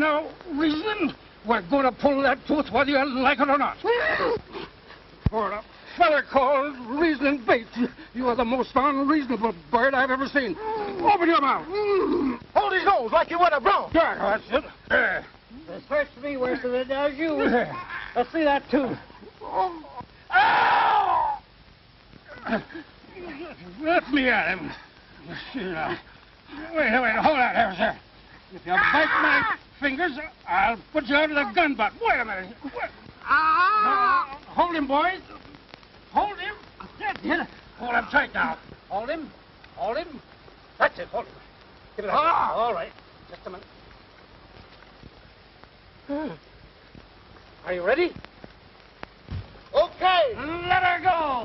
now, reasoning? We're going to pull that tooth whether you like it or not. For a fella called Reasoning Bates, you are the most unreasonable bird I've ever seen. Open your mouth. Hold his nose like you would a bronc. There, that's it. There. This hurts me worse than it does you. Let's see that tooth. Ow! Let me at him. Wait, hold on there, sir. If you bite my fingers, I'll put you out of the gun butt. Wait a minute. Hold him, boys. Hold him. That's it. Hold him tight now. Hold him. Hold him. That's it. Hold him. Give it up. All right. Just a minute. Are you ready? Okay. Let her go.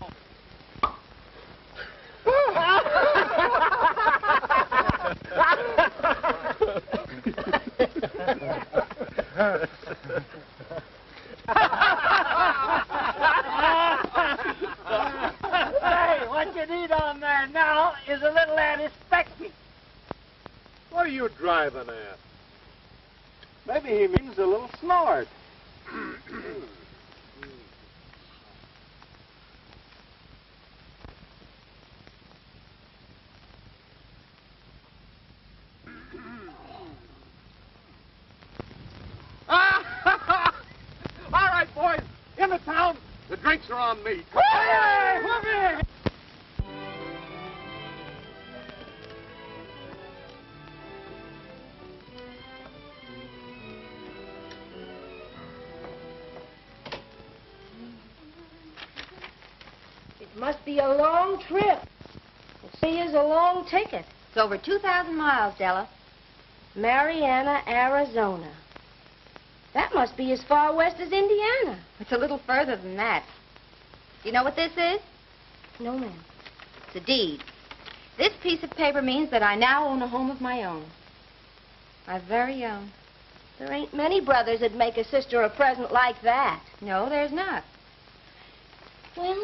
Hey, what you need on there now is a little antiseptic. What are you driving at? Maybe he means a little snort. All right, boys, in the town, the drinks are on me. It must be a long trip. The sea is a long ticket. It's over 2,000 miles, Della. Mariana, Arizona. That must be as far west as Indiana. It's a little further than that. Do you know what this is? No, ma'am. It's a deed. This piece of paper means that I now own a home of my own. My very own. There ain't many brothers that'd make a sister a present like that. No, there's not. Well,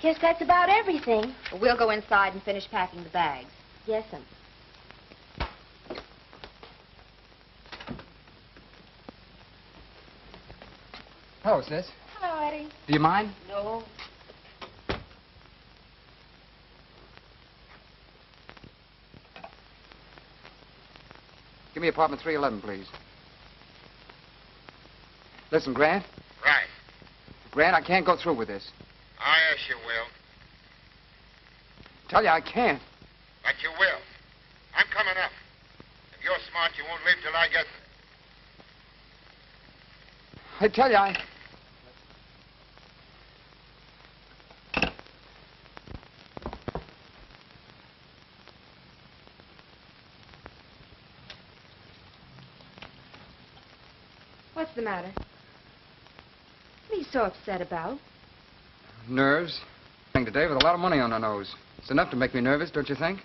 guess that's about everything. But we'll go inside and finish packing the bags. Yes, ma'am. Hello, sis. Hello, Eddie. Do you mind? No. Give me apartment 311, please. Listen, Grant. Right. Grant, I can't go through with this. Oh, yes, you will. Tell you I can't. But you will. I'm coming up. If you're smart, you won't leave till I get there. I tell you I... What's the matter? What are you so upset about? Nerves. Today with a lot of money on her nose. It's enough to make me nervous, don't you think?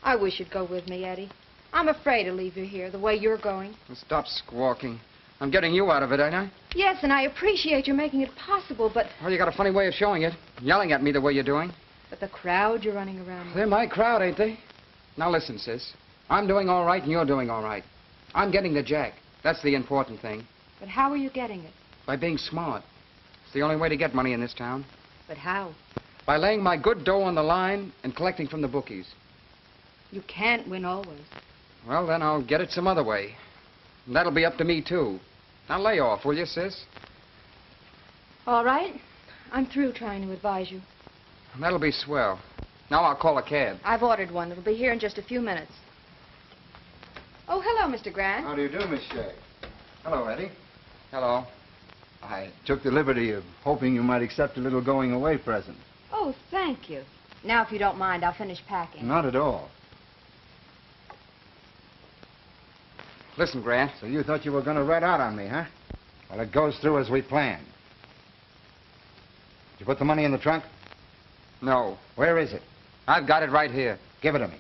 I wish you'd go with me, Eddie. I'm afraid to leave you here the way you're going. Well, stop squawking. I'm getting you out of it, ain't I? Yes, and I appreciate your making it possible, but... Well, you got a funny way of showing it. Yelling at me the way you're doing. But the crowd you're running around with... They're my crowd, ain't they? Now listen, sis. I'm doing all right and you're doing all right. I'm getting the jack. That's the important thing. But how are you getting it? By being smart. It's the only way to get money in this town. But how? By laying my good dough on the line and collecting from the bookies. You can't win always. Well, then I'll get it some other way. And that'll be up to me, too. Now lay off, will you, sis? All right. I'm through trying to advise you. That'll be swell. Now I'll call a cab. I've ordered one. It'll be here in just a few minutes. Oh, hello, Mr. Grant. How do you do, Miss Shea? Hello, Eddie. Hello. I took the liberty of hoping you might accept a little going-away present. Oh, thank you. Now, if you don't mind, I'll finish packing. Not at all. Listen, Grant. So you thought you were going to rat out on me, huh? Well, it goes through as we planned. Did you put the money in the trunk? No. Where is it? I've got it right here. Give it to me.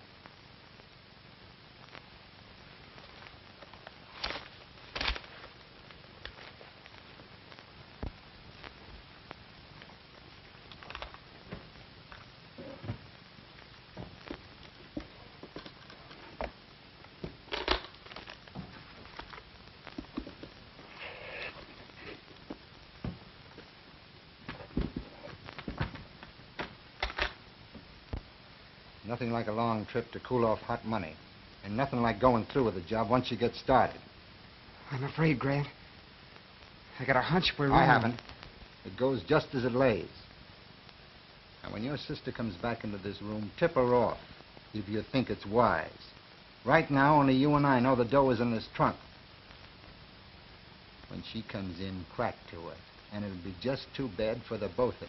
Nothing like a long trip to cool off hot money. And nothing like going through with a job once you get started. I'm afraid, Grant. I got a hunch we're I wrong. haven't. It goes just as it lays. And when your sister comes back into this room, tip her off if you think it's wise. Right now, only you and I know the dough is in this trunk. When she comes in, crack to her. And it'll be just too bad for the both of you.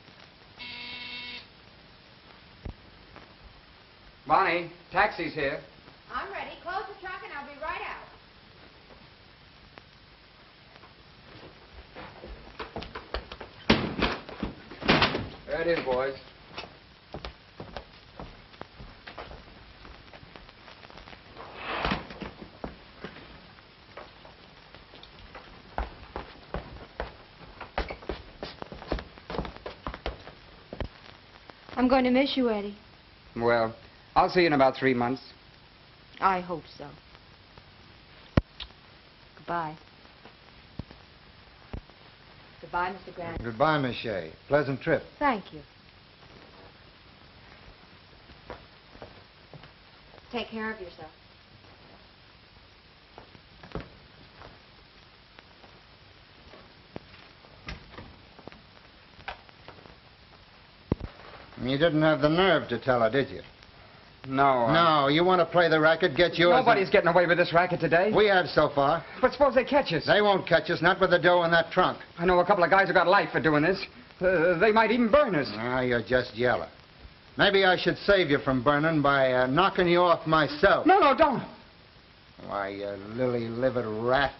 Bonnie, taxi's here. I'm ready. Close the trunk and I'll be right out. There it is, boys. I'm going to miss you, Eddie. Well, I'll see you in about 3 months. I hope so. Goodbye. Goodbye, Mr. Grant. Goodbye, Miss Shea. Pleasant trip. Thank you. Take care of yourself. You didn't have the nerve to tell her, did you? No. No, you want to play the racket, get yours. Nobody's getting away with this racket today. We have so far. But suppose they catch us. They won't catch us, not with the dough in that trunk. I know a couple of guys who got life for doing this. They might even burn us. Ah, you're just yellow. Maybe I should save you from burning by knocking you off myself. No, don't. Why, you lily-livered rat.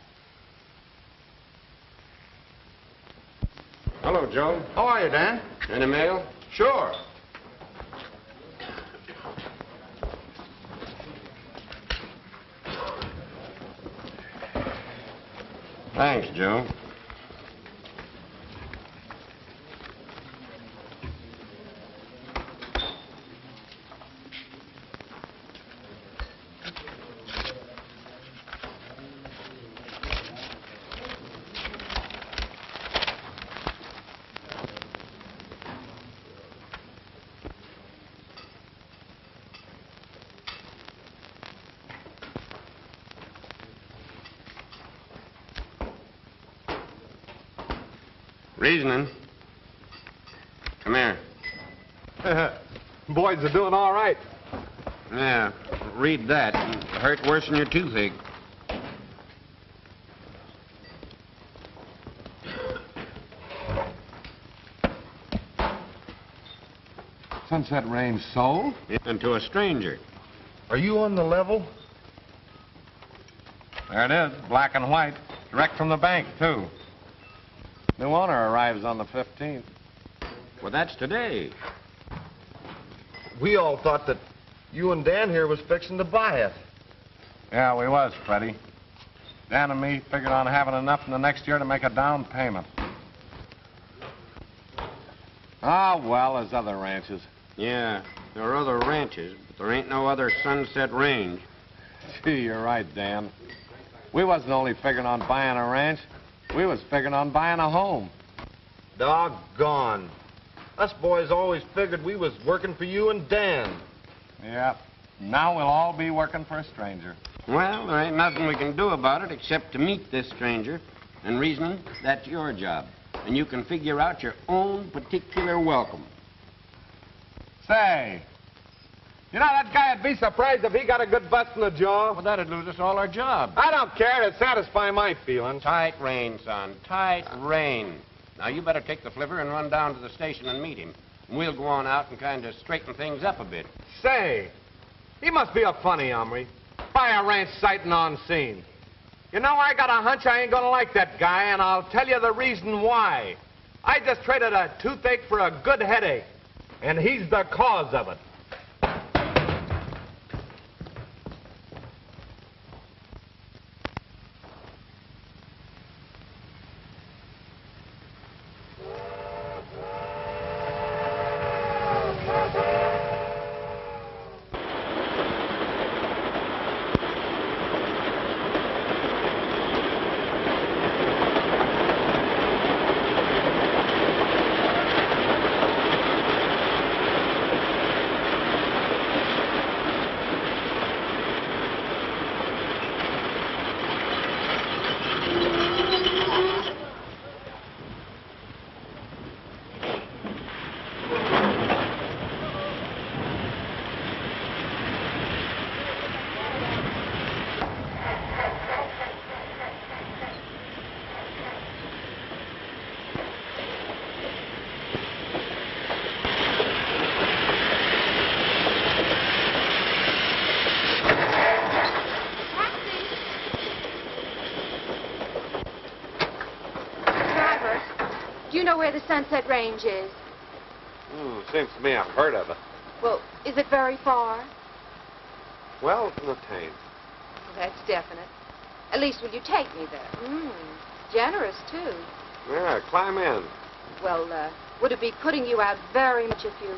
Hello, Joe. How are you, Dan? Any mail? Sure. Thanks, Joe. Reasoning. Come here. Boys are doing all right. Yeah, read that. It hurt worse than your toothache. Sunset Range sold? And to a stranger. Are you on the level? There it is, black and white. Direct from the bank, too. New owner arrives on the 15th. Well, that's today. We all thought that you and Dan here was fixing to buy it. Yeah, we was, Freddie. Dan and me figured on having enough in the next year to make a down payment. Ah, well, there's other ranches. Yeah, there are other ranches, but there ain't no other Sunset Range. Gee, you're right, Dan. We wasn't only figuring on buying a ranch. We was figuring on buying a home. Doggone. Us boys always figured we was working for you and Dan. Yep. Now we'll all be working for a stranger. Well, there ain't nothing we can do about it except to meet this stranger. And reasoning, that's your job. And you can figure out your own particular welcome. Say, you know, that guy'd be surprised if he got a good bust in the jaw. Well, that'd lose us all our jobs. I don't care. It'd satisfy my feelings. Tight rein, son. Tight rein. Now, you better take the flivver and run down to the station and meet him. And we'll go on out and kind of straighten things up a bit. Say, he must be a funny hombre. Buy a ranch sighting on scene. You know, I got a hunch I ain't gonna like that guy, and I'll tell you the reason why. I just traded a toothache for a good headache, and he's the cause of it. where the Sunset Range is? Seems to me I've heard of it. Well, is it very far? Well, it ain't. That's definite. At least, will you take me there? Generous, too. Yeah, climb in. Well, would it be putting you out very much if you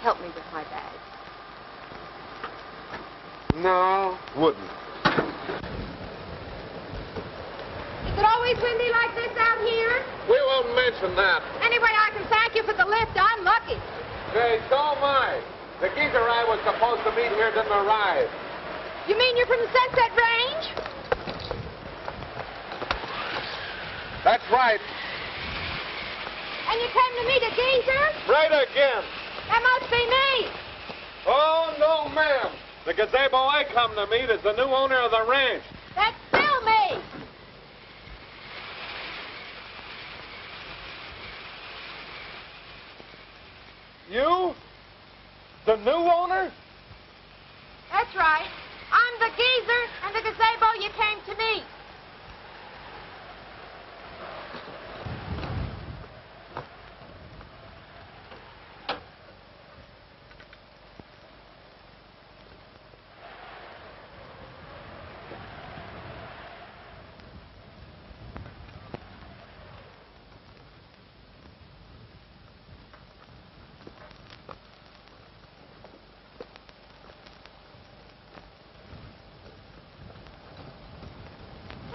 help me with my bag? No, wouldn't. Is it always windy like this out here? We won't mention that. Anyway, I can thank you for the lift. I'm lucky. Hey, so am I. The geezer I was supposed to meet here didn't arrive. You mean you're from the Sunset Range? That's right. And you came to meet a geezer? Right again. That must be me. Oh, no, ma'am. The gazebo I come to meet is the new owner of the ranch. That's still me. You? The new owner? That's right. I'm the geezer and the gazebo you came to meet.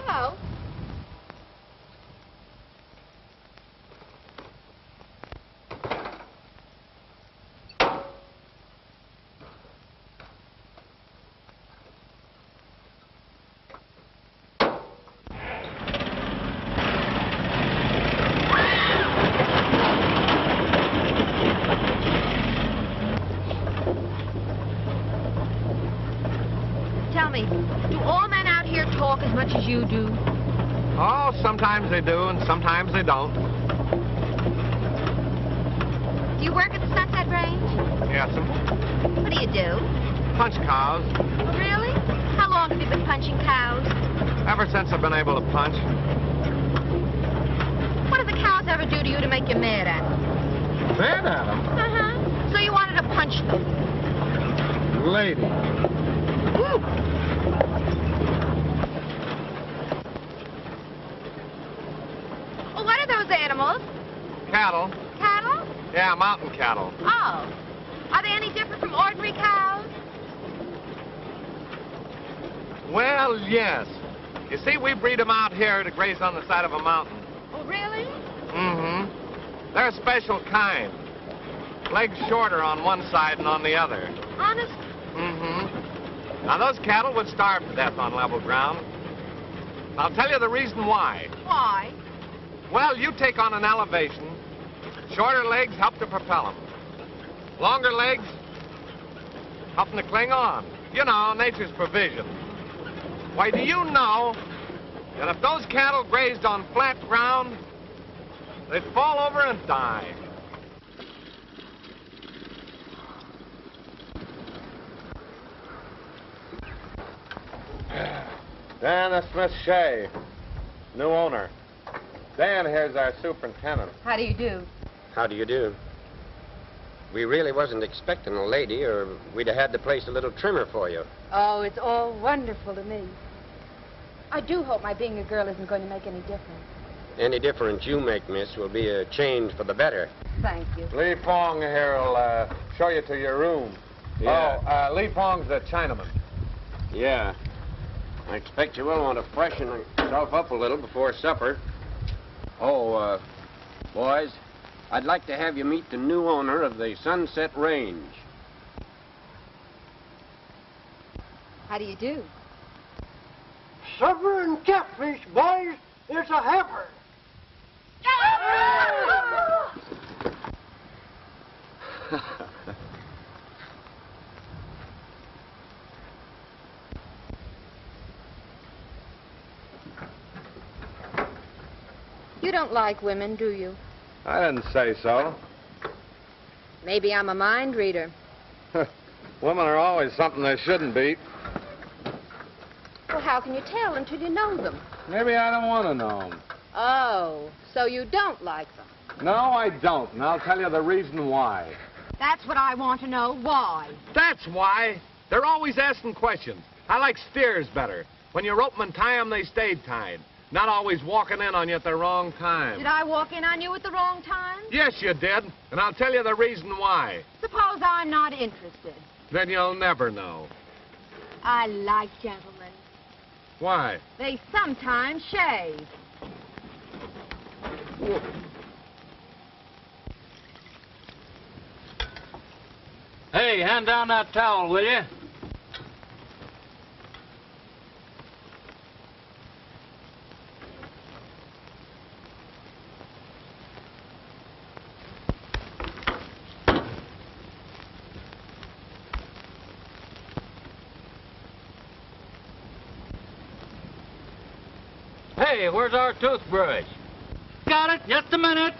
Hello. Tell me, do all men out here talk as much as you do? Oh, sometimes they do and sometimes they don't. Do you work at the Sunset Range? Yes'm. What do you do? Punch cows. Oh, really? How long have you been punching cows? Ever since I've been able to punch. What did the cows ever do to you to make you mad at them? Mad at 'em? Uh-huh. So you wanted to punch them? Lady. Woo. Well, what are those animals? Cattle. Cattle? Yeah, mountain cattle. Oh. Are they any different from ordinary cows? Well, yes. You see, we breed them out here to graze on the side of a mountain. Oh, really? Mm-hmm. They're a special kind. Legs shorter on one side and on the other. Honest? Mm-hmm. Now, those cattle would starve to death on level ground. I'll tell you the reason why. Why? Well, you take on an elevation. Shorter legs help to propel them. Longer legs help them to cling on. You know, nature's provision. Why, do you know that if those cattle grazed on flat ground, they'd fall over and die? Dan, that's Miss Shea, new owner. Dan here's our superintendent. How do you do? How do you do? We really wasn't expecting a lady, or we'd have had to place a little trimmer for you. Oh, it's all wonderful to me. I do hope my being a girl isn't going to make any difference. Any difference you make, miss, will be a change for the better. Thank you. Lee Pong here will show you to your room. Yeah. Oh, Lee Pong's the Chinaman. Yeah. I expect you will want to freshen yourself up a little before supper. Oh, boys, I'd like to have you meet the new owner of the Sunset Range. How do you do? Supper and catfish, boys. It's a heifer. You don't like women, do you? I didn't say so. Maybe I'm a mind reader. Women are always something they shouldn't be. Well, how can you tell until you know them? Maybe I don't want to know them. Oh, so you don't like them. No, I don't, and I'll tell you the reason why. That's what I want to know. Why? That's why. They're always asking questions. I like steers better. When you rope 'em and tie 'em, they stayed tied. Not always walking in on you at the wrong time. Did I walk in on you at the wrong time? Yes, you did, and I'll tell you the reason why. Suppose I'm not interested. Then you'll never know. I like gentlemen. Why? They sometimes shave. Hey, hand down that towel, will you? Hey, where's our toothbrush? Got it. Just a minute.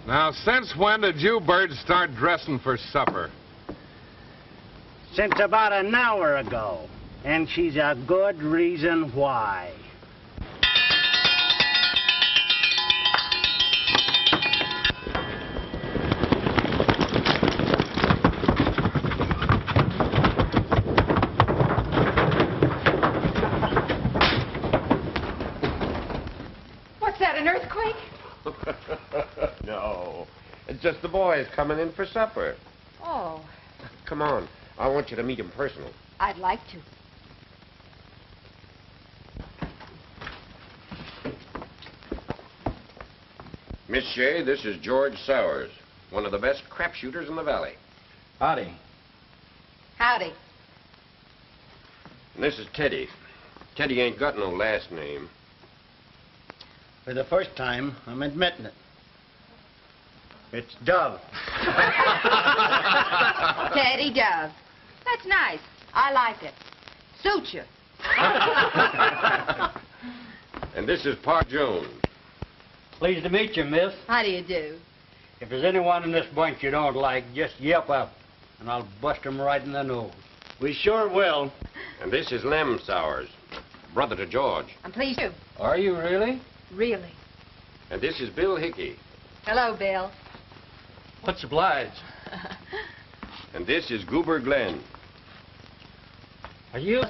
Now, since when did you birds start dressing for supper? Since about an hour ago. And she's a good reason why. What's that, an earthquake? No. It's just the boys coming in for supper. Oh, Come on. I want you to meet him personally. I'd like to. Miss Shea, this is George Sowers, one of the best crap shooters in the valley. Howdy. Howdy. And this is Teddy. Teddy ain't got no last name. For the first time, I'm admitting it. It's Dove. Teddy Dove. That's nice. I like it. Suits you. And this is Pa Jones. Pleased to meet you, miss. How do you do? If there's anyone in this bunch you don't like, just yelp out, and I'll bust 'em right in the nose. We sure will. And this is Lem Sowers, brother to George. I'm pleased to. Are you really? Really. And this is Bill Hickey. Hello, Bill. What's obliged? And this is Goober Glenn. Are you?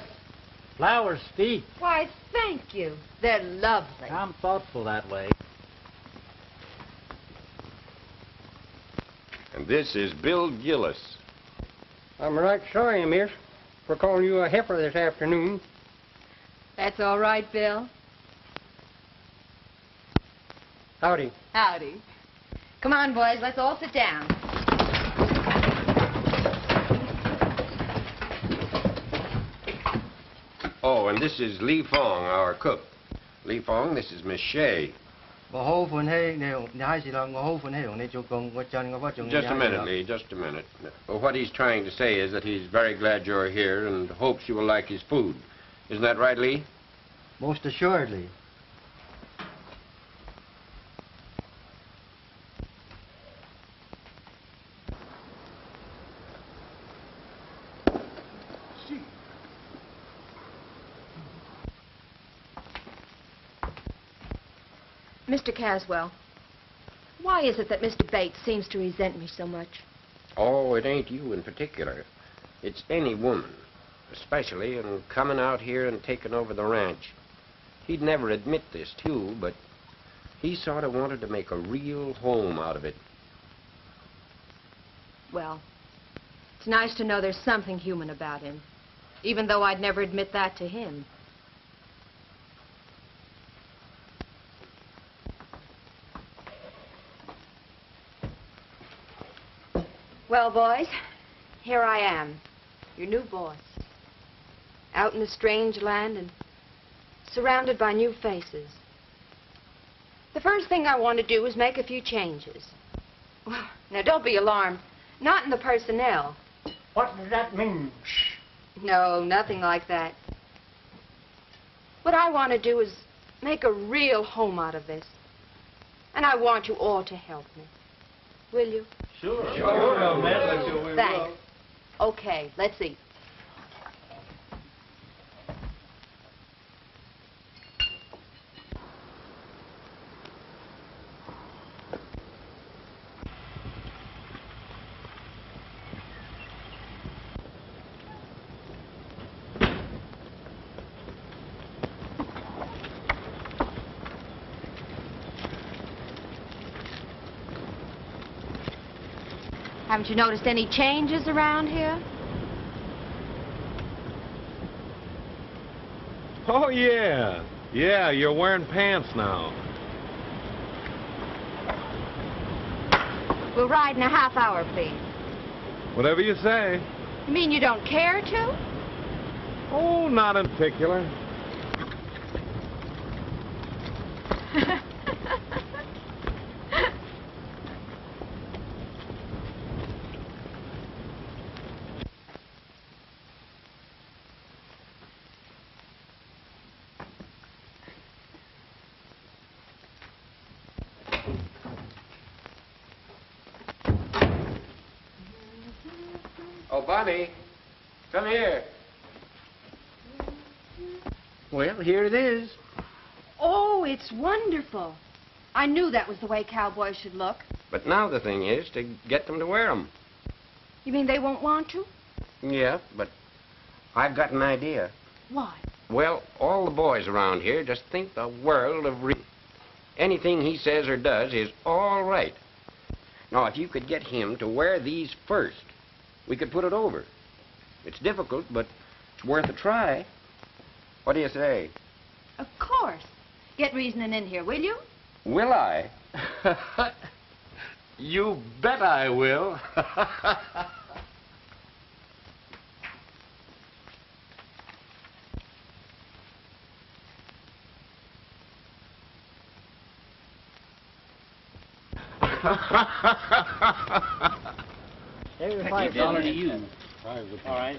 Flowers, Steve. Why, thank you. They're lovely. I'm thoughtful that way. And this is Bill Gillis. I'm right sorry, miss, for calling you a heifer this afternoon. That's all right, Bill. Howdy. Howdy. Come on, boys, let's all sit down. Oh, and this is Lee Fong, our cook. Lee Fong, this is Miss Shea. Just a minute, Lee, just a minute. Well, what he's trying to say is that he's very glad you're here and hopes you will like his food. Isn't that right, Lee? Most assuredly. Mr. Caswell, why is it that Mr. Bates seems to resent me so much? Oh, it ain't you in particular. It's any woman, especially in coming out here and taking over the ranch. He'd never admit this to you, but he sort of wanted to make a real home out of it. Well, it's nice to know there's something human about him, even though I'd never admit that to him. Well, boys, here I am, your new boss, out in a strange land and surrounded by new faces. The first thing I want to do is make a few changes. Well, now, don't be alarmed. Not in the personnel. What does that mean? No, nothing like that. What I want to do is make a real home out of this. And I want you all to help me. Will you? Sure. Thanks. Okay, let's eat. Haven't you noticed any changes around here? Oh, yeah. Yeah, you're wearing pants now. We'll ride in a half hour, please. Whatever you say. You mean you don't care to? Oh, not in particular. Oh, Bonnie, come here. Well, here it is. Oh, it's wonderful. I knew that was the way cowboys should look. But now the thing is to get them to wear them. You mean they won't want to? Yeah, but I've got an idea. Why? Well, all the boys around here just think the world of anything he says or does is all right. Now, if you could get him to wear these first, we could put it over. It's difficult, but it's worth a try. What do you say? Of course. Get reasoning in here, will you? Will I? You bet I will. There's $5 to you. All right,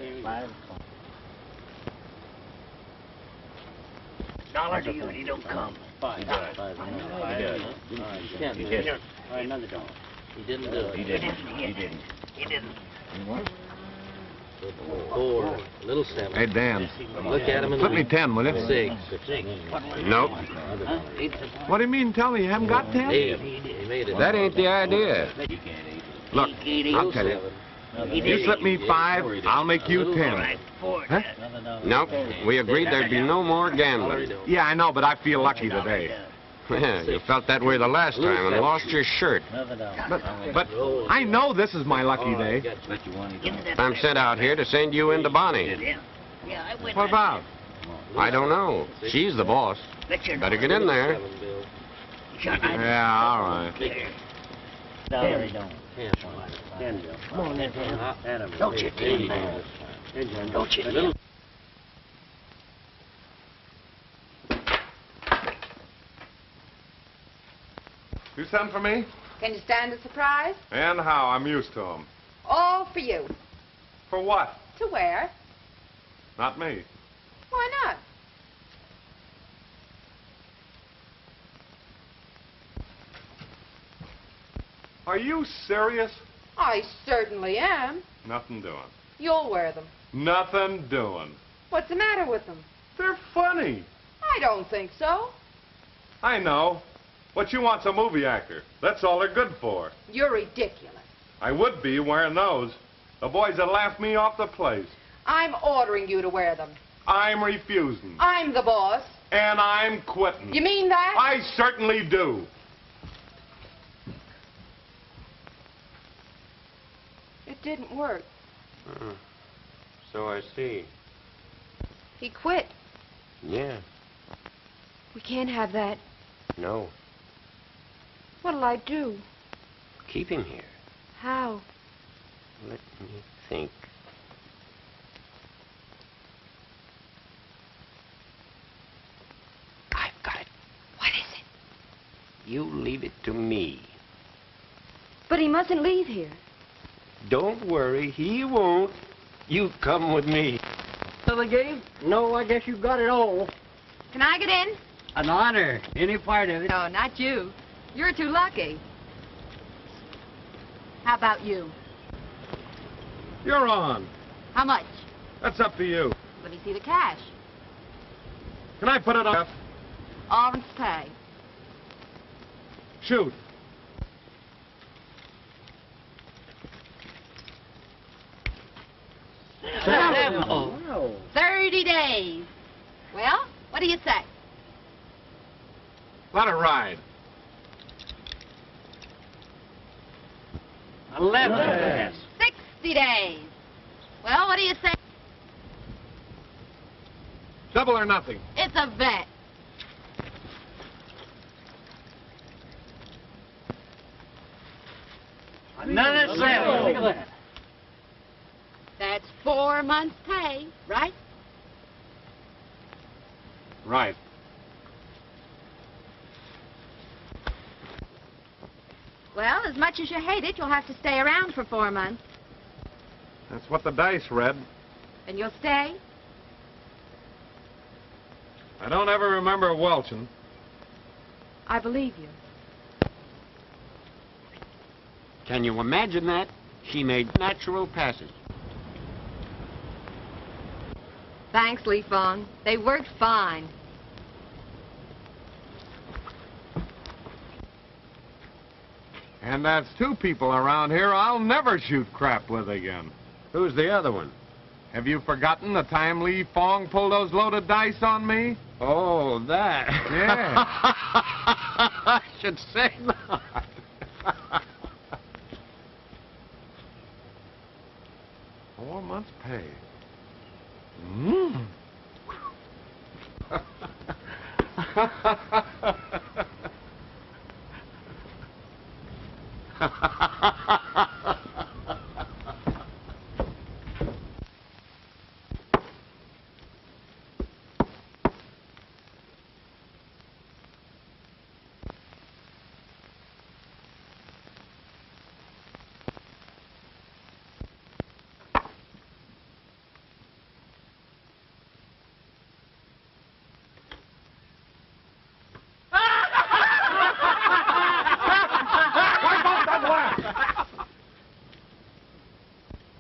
$1 to you and he don't come. $5. All right, another $1. He didn't do it. He didn't. Four, little 7. Hey, Dan. Look at him and Flip me 10, will you? 6. Nope. What do you mean? Tell me you haven't got 10? 8. He made it. That ain't the idea. Look, I'll tell you. You slip me 5, I'll make you 10. Huh? Nope. We agreed there'd be no more gambling. Yeah, I know, but I feel lucky today. You felt that way the last time and lost your shirt. But I know this is my lucky day. I'm sent out here to send you in to Bonnie. What about? I don't know. She's the boss. Better get in there. Yeah, all right. Come on, then, don't you tease. Don't you? You sent for me? Can you stand a surprise? And how? I'm used to them. All for you. For what? To wear. Not me. Why not? Are you serious? I certainly am. Nothing doing. You'll wear them. Nothing doing. What's the matter with them? They're funny. I don't think so. I know. What you want's a movie actor. That's all they're good for. You're ridiculous. I would be wearing those. The boys would laugh me off the place. I'm ordering you to wear them. I'm refusing. I'm the boss. And I'm quitting. You mean that? I certainly do. It didn't work. So I see. He quit. Yeah. We can't have that. No. What'll I do? Keep him here. How? Let me think. I've got it. What is it? You leave it to me. But he mustn't leave here. Don't worry, he won't. You come with me. of the game? No, I guess you got it all. Can I get in? An honor. Any part of it. No, not you. You're too lucky. How about you? You're on. How much? That's up to you. Let me see the cash. Can I put it up? All's pay. Shoot. Oh. 30 days. Well, what do you say? Let it ride. 11. 60 days. Well, what do you say? Double or nothing. It's a bet. Another 7. Look at that. That's 4 months' pay, right? Right. Well, as much as you hate it, you'll have to stay around for 4 months. That's what the dice read. And you'll stay? I don't ever remember welching. I believe you. Can you imagine that? She made natural passes. Thanks, Lee Fawn. They worked fine. And that's 2 people around here I'll never shoot crap with again. Who's the other one? Have you forgotten the time Lee Fong pulled those loaded dice on me? Oh, that. Yeah. I should say not. Four months' pay. Mmm.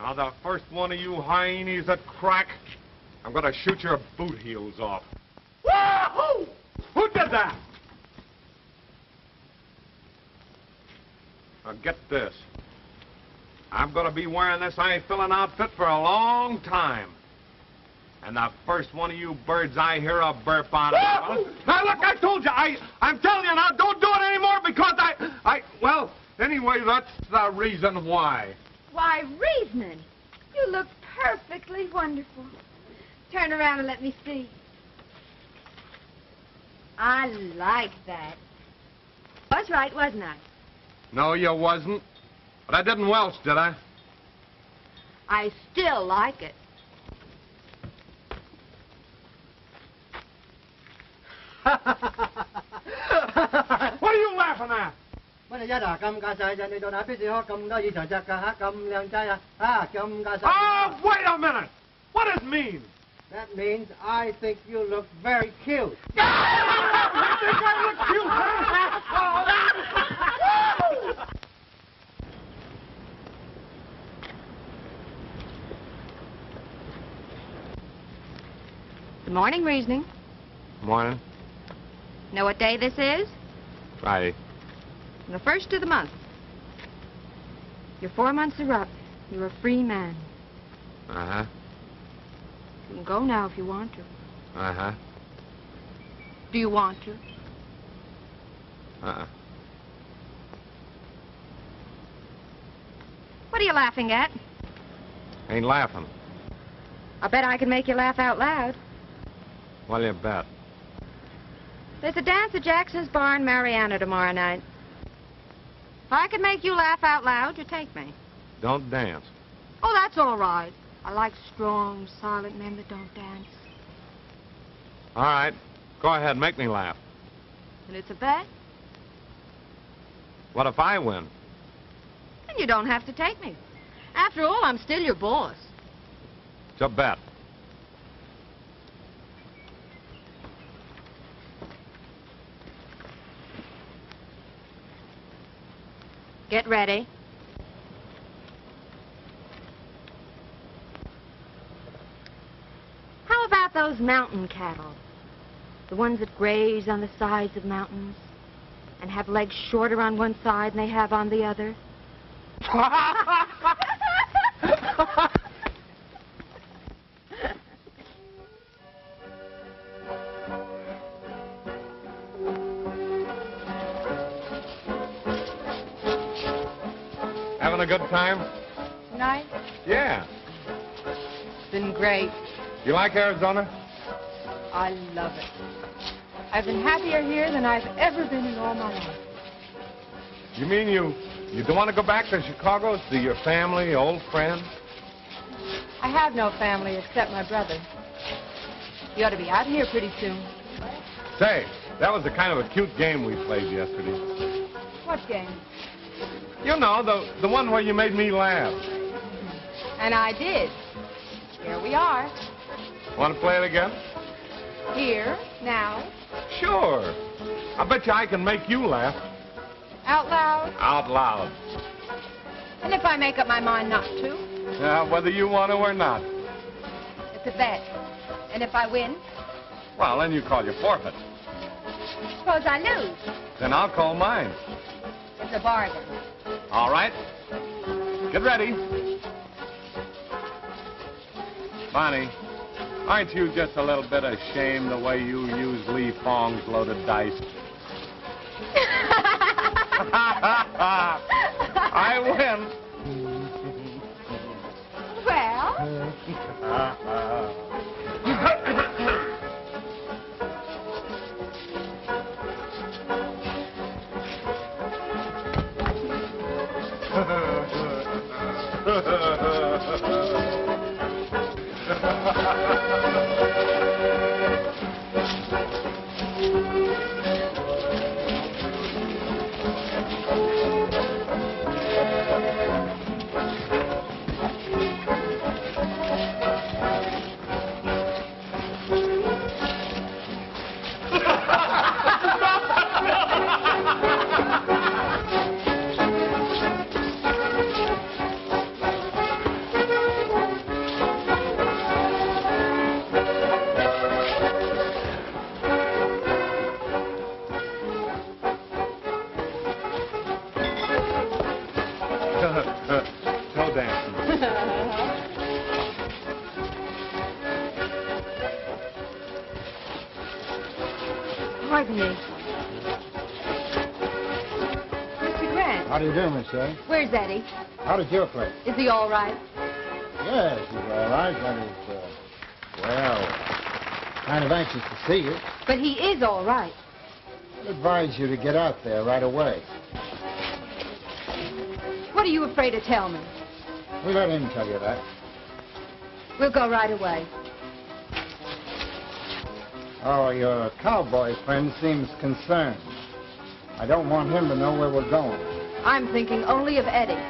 Now, the first one of you hyenas that crack, I'm gonna shoot your boot heels off. Wahoo! Who did that? Now, get this. I'm gonna be wearing this eye-filling outfit for a long time. And the first one of you birds I hear a burp on it. Now, look, I told you, I'm telling you now, don't do it anymore because well, anyway, that's the reason why. Why, reasoning. You look perfectly wonderful. Turn around and let me see. I like that. I was right, wasn't I? No, you wasn't. But I didn't welch, did I? I still like it. What are you laughing at? Oh, wait a minute. What does it mean? That means I think you look very cute. I think I look cute, huh? Good morning, Reasoning. Morning. Know what day this is? Friday. The 1st of the month. Your 4 months are up. You're a free man. Uh-huh. You can go now if you want to. Uh-huh. Do you want to? Uh-uh. What are you laughing at? Ain't laughing. I bet I can make you laugh out loud. What'll you bet? There's a dance at Jackson's Bar in Mariana tomorrow night. If I could make you laugh out loud, you'd take me. Don't dance. Oh, that's all right. I like strong, silent men that don't dance. All right. Go ahead, make me laugh. And it's a bet? What if I win? Then you don't have to take me. After all, I'm still your boss. It's a bet. Get ready. How about those mountain cattle? The ones that graze on the sides of mountains and have legs shorter on one side than they have on the other? Having a good time? Tonight? Yeah. It's been great. You like Arizona? I love it. I've been happier here than I've ever been in all my life. You mean you don't want to go back to Chicago, see your family, old friends? I have no family except my brother. You ought to be out here pretty soon. Say, that was the kind of a cute game we played yesterday. What game? You know, the one where you made me laugh. And I did. Here we are. Want to play it again? Here, now. Sure. I bet you I can make you laugh. Out loud. Out loud. And if I make up my mind not to? Whether you want to or not. It's a bet. And if I win? Well, then you call your forfeit. Suppose I lose. Then I'll call mine. It's a bargain. All right. Get ready. Bonnie, aren't you just a little bit ashamed the way you use Lee Fong's loaded dice? I win. Well? No dancing. Pardon me. Mr. Grant. How do you do, Miss Shea? Where's Eddie? Out at your place. Is he all right? Yes, he's all right. That is, well, kind of anxious to see you. But he is all right. I advise you to get out there right away. What are you afraid to tell me? We let him tell you that. We'll go right away. Oh, your cowboy friend seems concerned. I don't want him to know where we're going. I'm thinking only of Eddie.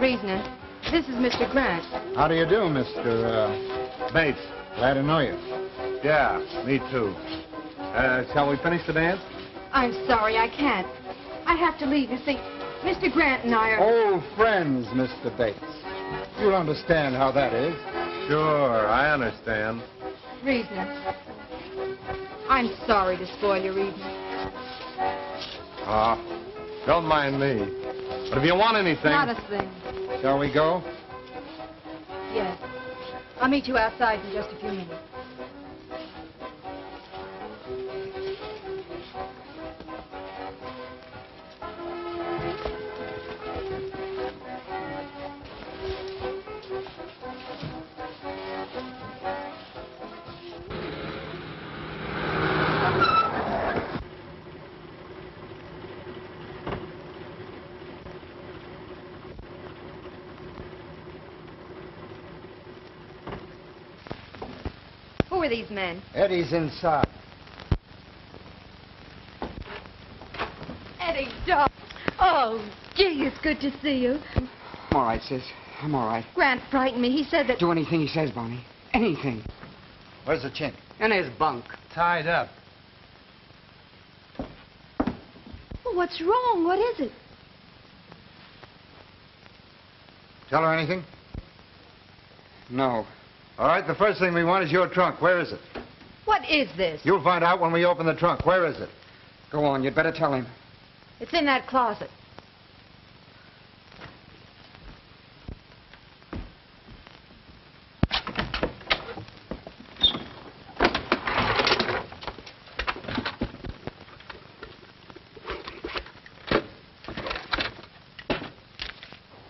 Reasoner, this is Mr. Grant. How do you do, Mr. Bates. Glad to know you. Yeah, me too. Shall we finish the dance? I'm sorry, I can't. I have to leave. You see, Mr. Grant and I are... Old friends, Mr. Bates. You'll understand how that is. Sure, I understand. Reasoner, I'm sorry to spoil your evening. Don't mind me. But if you want anything... Not a thing. Shall we go? Yes. I'll meet you outside in just a few minutes. Who are these men? Eddie's inside. Eddie, Doc. Oh, gee, it's good to see you. I'm all right, sis. I'm all right. Grant frightened me. He said that... Do anything he says, Bonnie. Anything. Where's the chink? In his bunk. Tied up. what's wrong? What is it? Tell her anything? No. All right, the first thing we want is your trunk. Where is it? What is this? You'll find out when we open the trunk. Where is it? Go on, you'd better tell him. It's in that closet.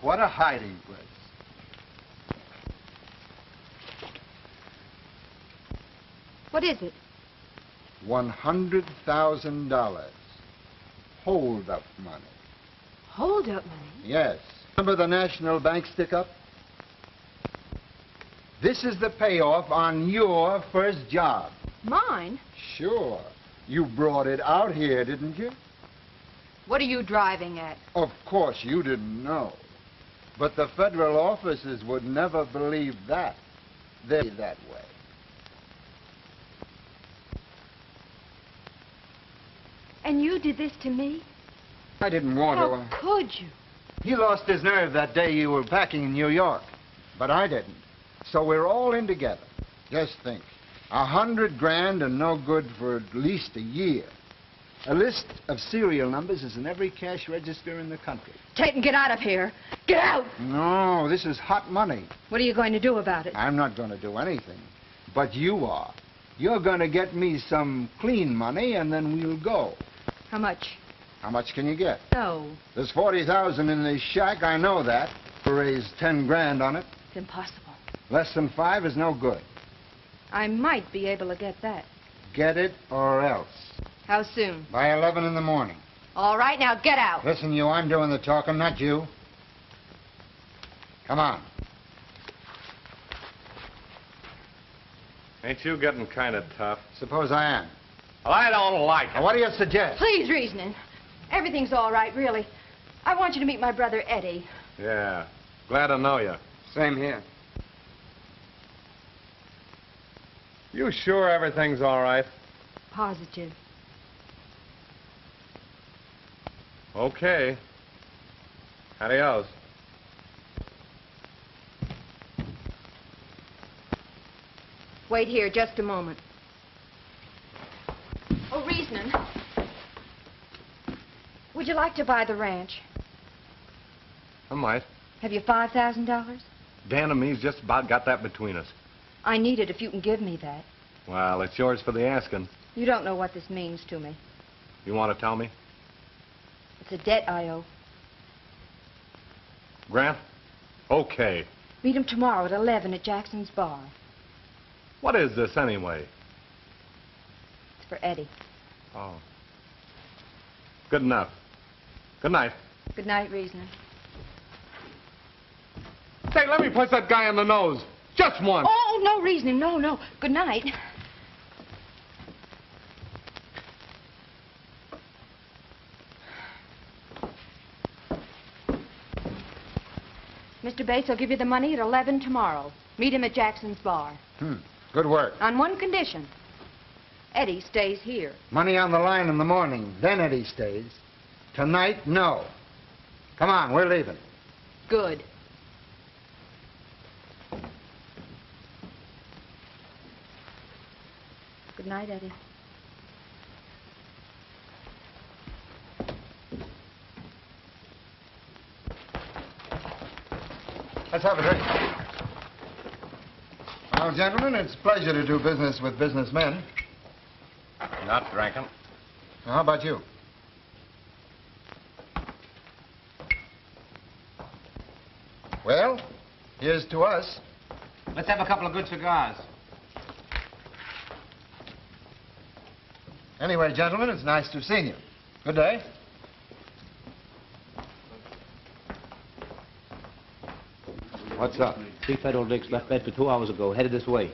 What a hiding place. What is it? $100,000. Hold-up money. Hold-up money? Yes. Remember the National Bank stick-up? This is the payoff on your first job. Mine? Sure. You brought it out here, didn't you? What are you driving at? Of course, you didn't know. But the federal officers would never believe that. They're that way. And you did this to me? I didn't want How to. could you? He lost his nerve that day you were packing in New York. But I didn't. So we're all in together. Just think. $100,000 and no good for at least a year. A list of serial numbers is in every cash register in the country. Tate, get out of here. Get out! No, this is hot money. What are you going to do about it? I'm not going to do anything. But you are. You're going to get me some clean money, and then we'll go. How much? How much can you get? No. There's 40,000 in this shack. I know that. We'll raise 10 grand on it. It's impossible. Less than 5 is no good. I might be able to get that. Get it or else. How soon? By 11 in the morning. All right, now get out. Listen, you, I'm doing the talking, not you. Come on. Ain't you getting kind of tough? Suppose I am. Well, I don't like it. Now, what do you suggest? Please, reasoning. Everything's all right, really. I want you to meet my brother, Eddie. Yeah. Glad to know you. Same here. You sure everything's all right? Positive. Okay. Adios. Wait here just a moment. Oh, reasoning. Would you like to buy the ranch? I might. Have you $5,000? Dan and me's just about got that between us. I need it if you can give me that. Well, it's yours for the asking. You don't know what this means to me. You want to tell me? It's a debt I owe. Grant? Okay. Meet him tomorrow at 11 at Jackson's bar. What is this anyway? It's for Eddie. Oh. Good enough. Good night. Good night, reasoning. Say, let me punch that guy in the nose. Just once. Oh, no reasoning. No, no. Good night. Mr. Bates will give you the money at 11 tomorrow. Meet him at Jackson's bar. Good work. On one condition. Eddie stays here. Money on the line in the morning. Then Eddie stays. Tonight, no. Come on, we're leaving. Good. Good night, Eddie. Let's have a drink. Well, gentlemen, it's a pleasure to do business with businessmen. Not drinking. How about you? Well, here's to us. Let's have a couple of good cigars. Anyway, gentlemen, it's nice to have seen you. Good day. What's up? 3 Federal Dicks left Bedford 2 hours ago, headed this way.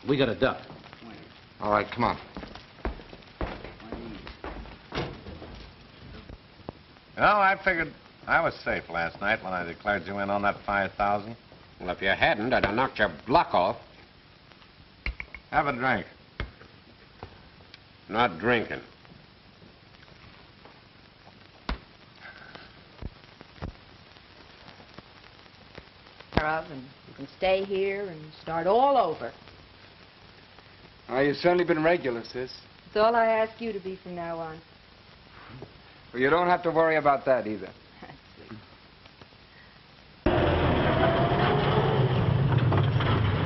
We got a duck. All right, come on. Well, I figured I was safe last night when I declared you in on that 5,000. Well, if you hadn't, I'd have knocked your block off. Have a drink. Not drinking. love, and you can stay here and start all over. Oh, you've certainly been regular, sis. It's all I ask you to be from now on. Well, you don't have to worry about that either.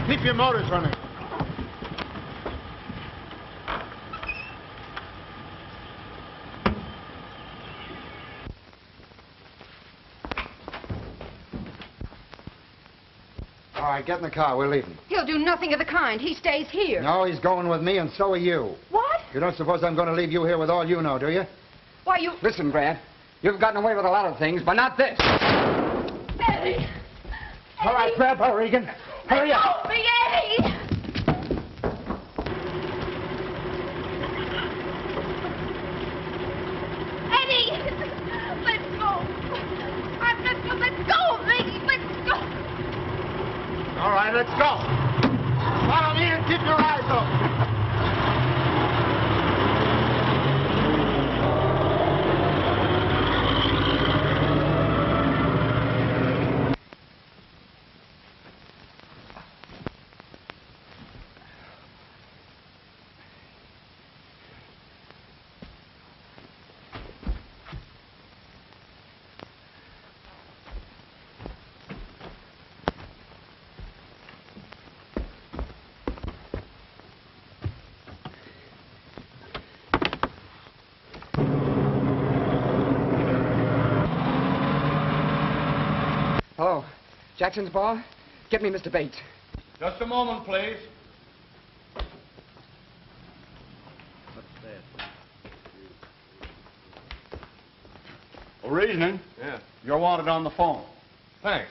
Keep your motors running. All right, get in the car. We're leaving. He'll do nothing of the kind. He stays here. No, he's going with me, and so are you. What? You don't suppose I'm going to leave you here with all you know, do you? Why, you... Listen, Grant, you've gotten away with a lot of things, but not this. Eddie! All right, grab her, Regan. Hurry up. Help me, Eddie! Eddie! Let go! I'm not going to let go of me! Let go! All right, let's go. Follow me and keep your eyes open. Hello, Jackson's bar? Get me Mr. Bates. Just a moment, please. Reasoning? Yeah. You're wanted on the phone. Thanks.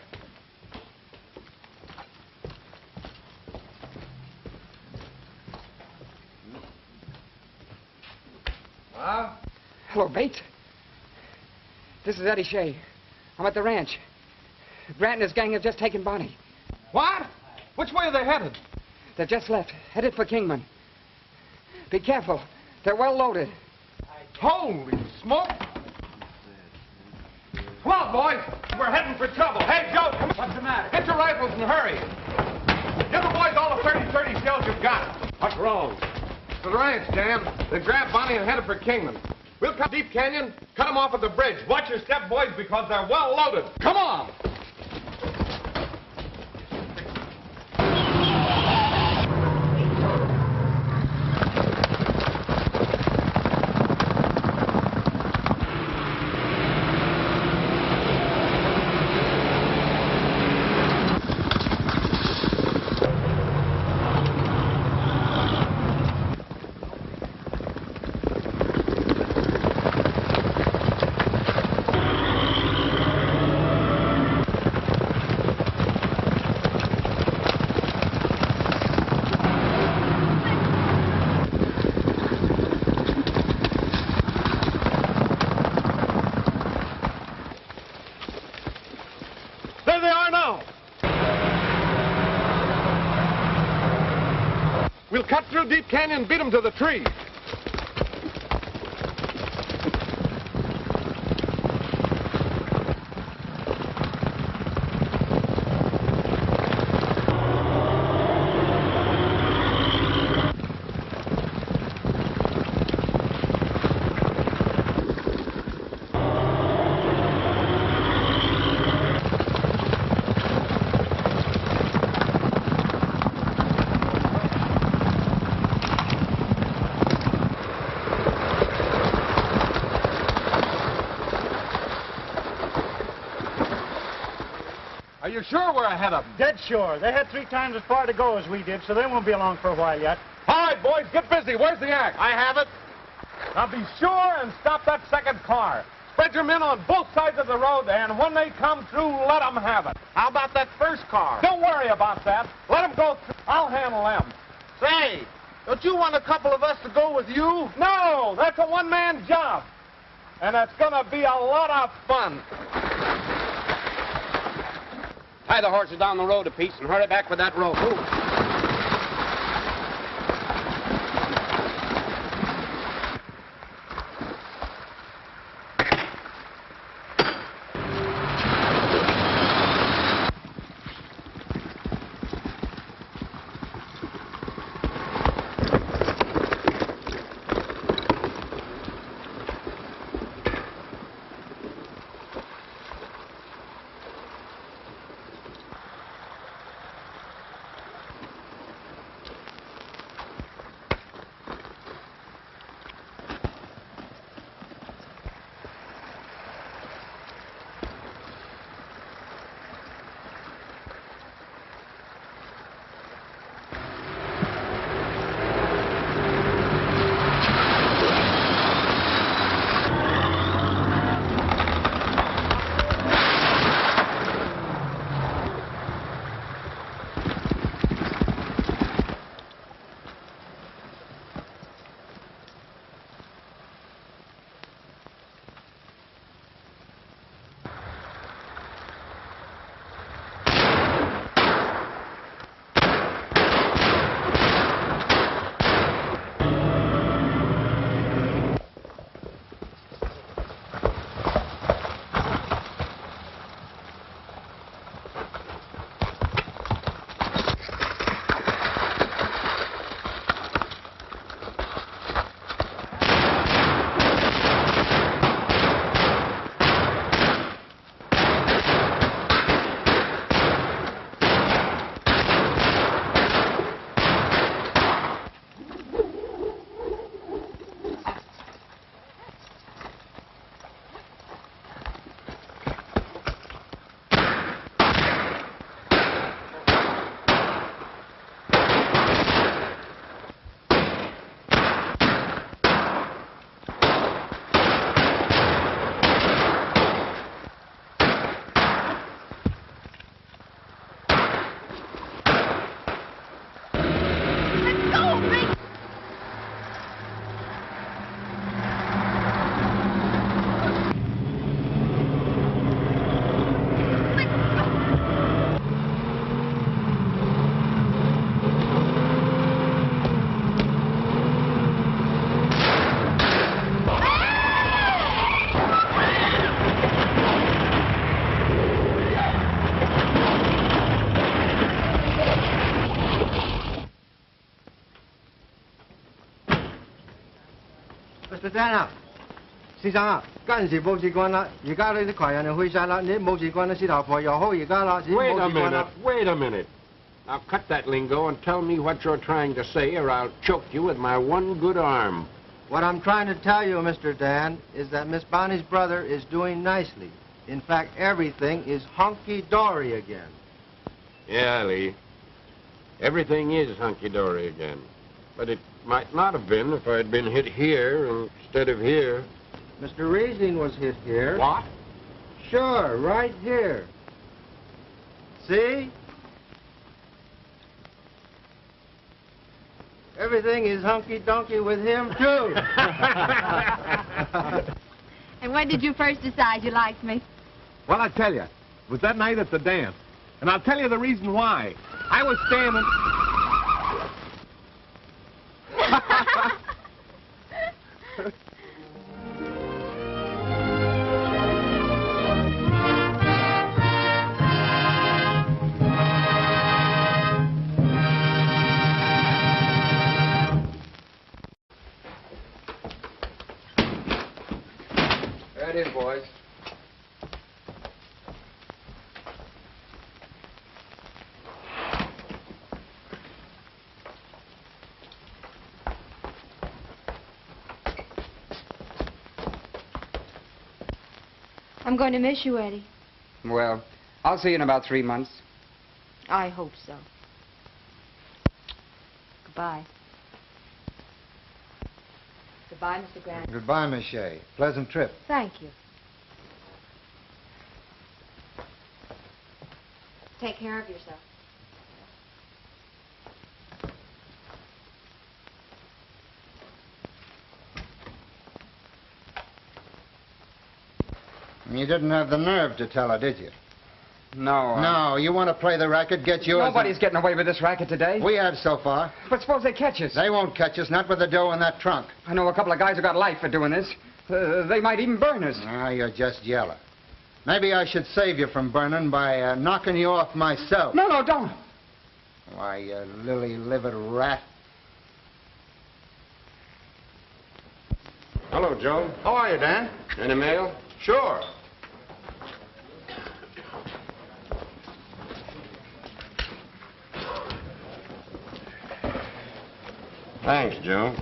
Huh? Hello, Bates. This is Eddie Shea. I'm at the ranch. Grant and his gang have just taken Bonnie. What? Which way are they headed? They've just left, headed for Kingman. Be careful. They're well loaded. Holy smoke! Come on, boys. We're heading for trouble. Hey, Joe, come on. What's the matter? Get your rifles and hurry. Give the boys all the 30-30 shells you've got. What's wrong? To the ranch, Dan. They grabbed Bonnie and headed for Kingman. We'll cut Deep Canyon, cut them off at the bridge. Watch your step, boys, because they're well loaded. Come on! There they are now. We'll cut through Deep Canyon and beat them to the tree. Are you sure we're ahead of them? Dead sure. They had 3 times as far to go as we did, so they won't be along for a while yet. All right, boys, get busy. Where's the axe? I have it. Now be sure and stop that second car. Spread your men on both sides of the road, and when they come through, let them have it. How about that first car? Don't worry about that. Let them go through. I'll handle them. Say, don't you want a couple of us to go with you? No, that's a one-man job. And it's going to be a lot of fun. Tie the horses down the road a piece and hurry back with that rope. Move. Mr. Dan 先生啊，嗰陣時冇事幹啦，而家呢啲窮人就去晒啦，你冇事幹啦，事頭婆又好而家啦，已經 Wait 冇 a 事幹 minute, 啦。wait a minute. Now cut that lingo and tell me what you're trying to say, or I'll choke you with my one good arm. What I'm trying to tell you, Mr. Dan, is that Miss Bonnie's brother is doing nicely. In fact, everything is hunky-dory again. Yeah, Lee. Everything is hunky-dory again. But it might not have been if I'd been hit here instead of here. Mr. Reesing was hit here. What? Sure, right here. See? Everything is hunky-dunky with him, too. And when did you first decide you liked me? Well, I tell you, it was that night at the dance. And I'll tell you the reason why. I was standing... There it is, boys. I'm going to miss you, Eddie. Well, I'll see you in about 3 months. I hope so. Goodbye. Goodbye, Mr. Grant. Goodbye, Miss Shea. Pleasant trip. Thank you. Take care of yourself. You didn't have the nerve to tell her, did you? No. No, you want to play the racket, get yours. Nobody's getting away with this racket today. We have so far. But suppose they catch us. They won't catch us, not with the dough in that trunk. I know a couple of guys who got life for doing this. They might even burn us. Ah, you're just yellow. Maybe I should save you from burning by knocking you off myself. No, no, don't. Why, you lily-livered rat. Hello, Joe. How are you, Dan? Any mail? Sure. Thanks, Joe.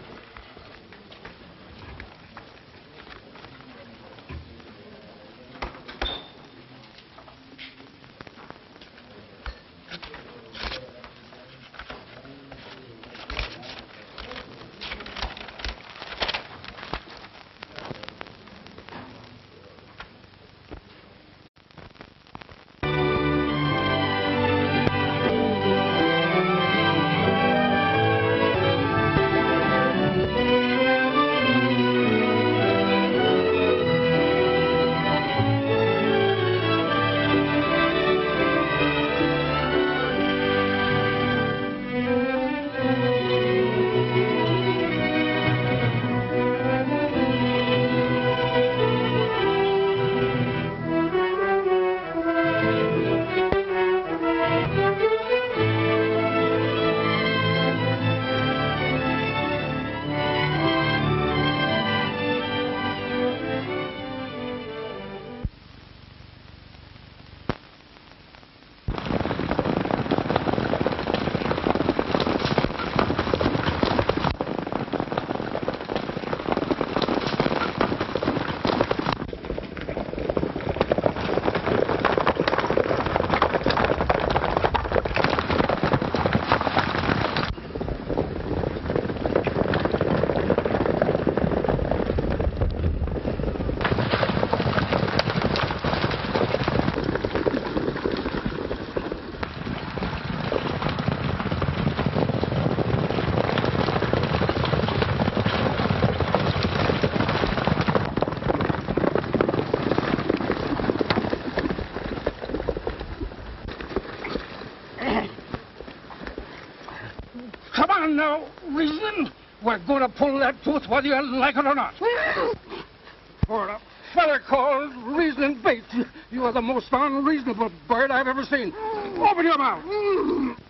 Come on now, reason. We're going to pull that tooth whether you like it or not. For a fella called Reasoning Bates, you are the most unreasonable bird I've ever seen. Open your mouth.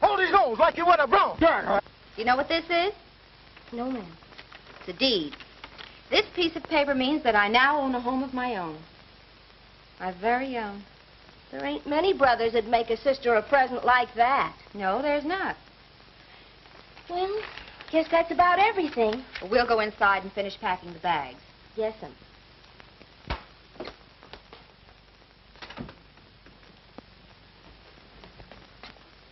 Hold his nose like you would a bronc. Yeah. You know what this is? No, ma'am. It's a deed. This piece of paper means that I now own a home of my own. My very own. There ain't many brothers that'd make a sister a present like that. No, there's not. Well, guess that's about everything. Well, we'll go inside and finish packing the bags. Yes'm.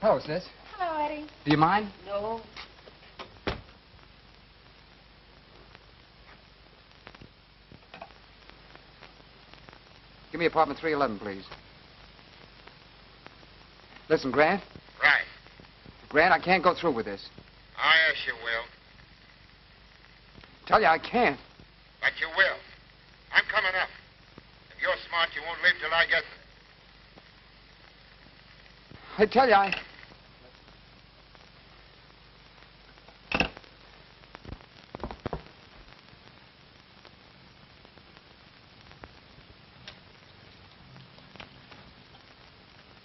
Hello, sis. Hello, Eddie. Do you mind? No. Give me apartment 311, please. Listen, Grant. Right. Grant, I can't go through with this. Oh, yes, you will. Tell you I can't. But you will. I'm coming up. If you're smart, you won't leave till I get there. I tell you I...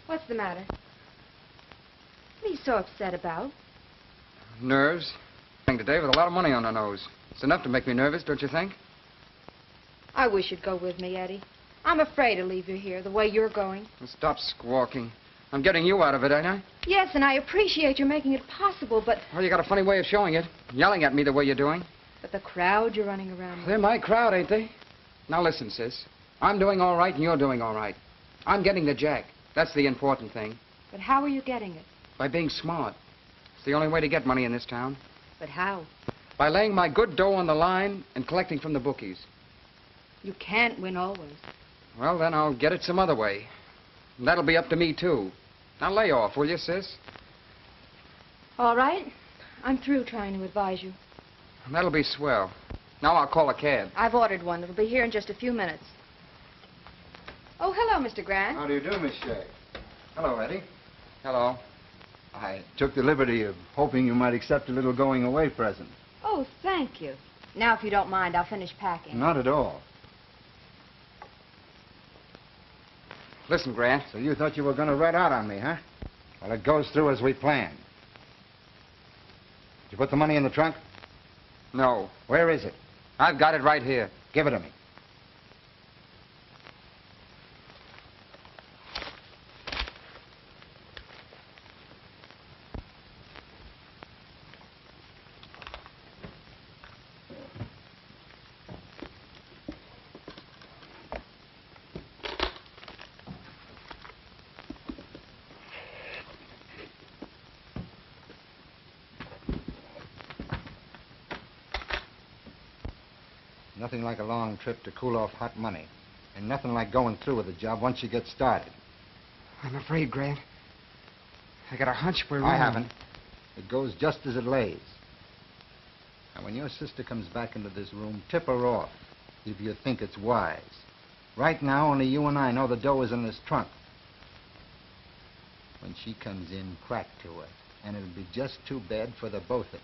What's the matter? What are you so upset about? Nerves. Today with a lot of money on her nose. It's enough to make me nervous, don't you think? I wish you'd go with me, Eddie. I'm afraid to leave you here the way you're going. Well, stop squawking. I'm getting you out of it, ain't I? Yes, and I appreciate your making it possible, but... Well, you got a funny way of showing it. Yelling at me the way you're doing. But the crowd you're running around with... They're my crowd, ain't they? Now listen, sis. I'm doing all right and you're doing all right. I'm getting the jack. That's the important thing. But how are you getting it? By being smart. It's the only way to get money in this town. But how? By laying my good dough on the line and collecting from the bookies. You can't win always. Well, then I'll get it some other way. And that'll be up to me, too. Now lay off, will you, sis? All right. I'm through trying to advise you. That'll be swell. Now I'll call a cab. I've ordered one. It'll be here in just a few minutes. Oh, hello, Mr. Grant. How do you do, Miss Shea? Hello, Eddie. Hello. I took the liberty of hoping you might accept a little going-away present. Oh, thank you. Now, if you don't mind, I'll finish packing. Not at all. Listen, Grant. So you thought you were going to rat out on me, huh? Well, it goes through as we planned. Did you put the money in the trunk? No. Where is it? I've got it right here. Give it to me. Nothing like a long trip to cool off hot money. And nothing like going through with a job once you get started. I'm afraid, Grant. I got a hunch we're I wrong. haven't. It goes just as it lays. And when your sister comes back into this room, tip her off if you think it's wise. Right now, only you and I know the dough is in this trunk. When she comes in, crack to her. And it'll be just too bad for the both of you.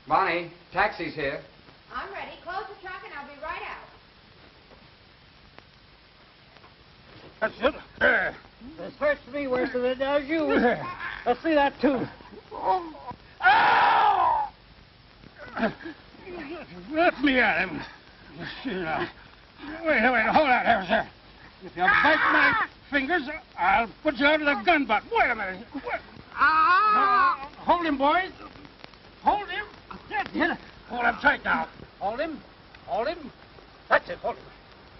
Bonnie, taxi's here. I'm ready. Close the trunk and I'll be right out. That's it. There. This hurts me worse than it does you. Let's see that, too. Oh! Let me at him. Wait, hold on there, sir. If you bite my fingers, I'll put you out of the gun butt. Wait a minute. Hold him, boys. Hold him. That's it. Hold him tight now. Hold him. Hold him. That's it. Hold him.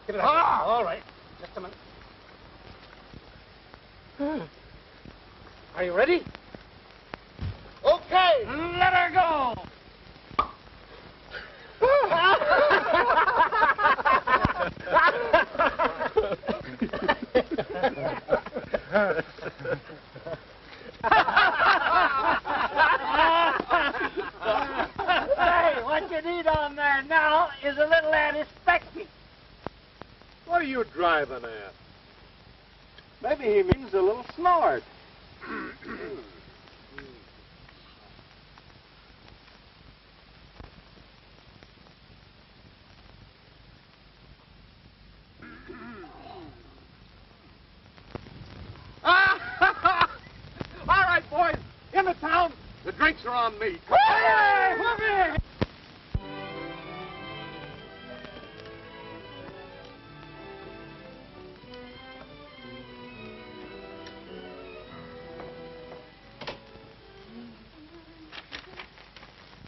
Give it up. All right. Just a minute. Are you ready? Okay. Let her go. Hey, what you need on there now is a little antiseptic. What are you driving at? Maybe he means a little snort. All right, boys, in the town. The drinks are on me. Hey, whoopee!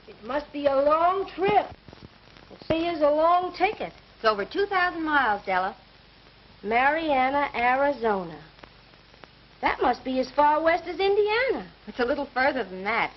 It must be a long trip. It is a long ticket. It's over 2,000 miles, Della. Marianna, Arizona. That must be as far west as Indiana. It's a little further than that.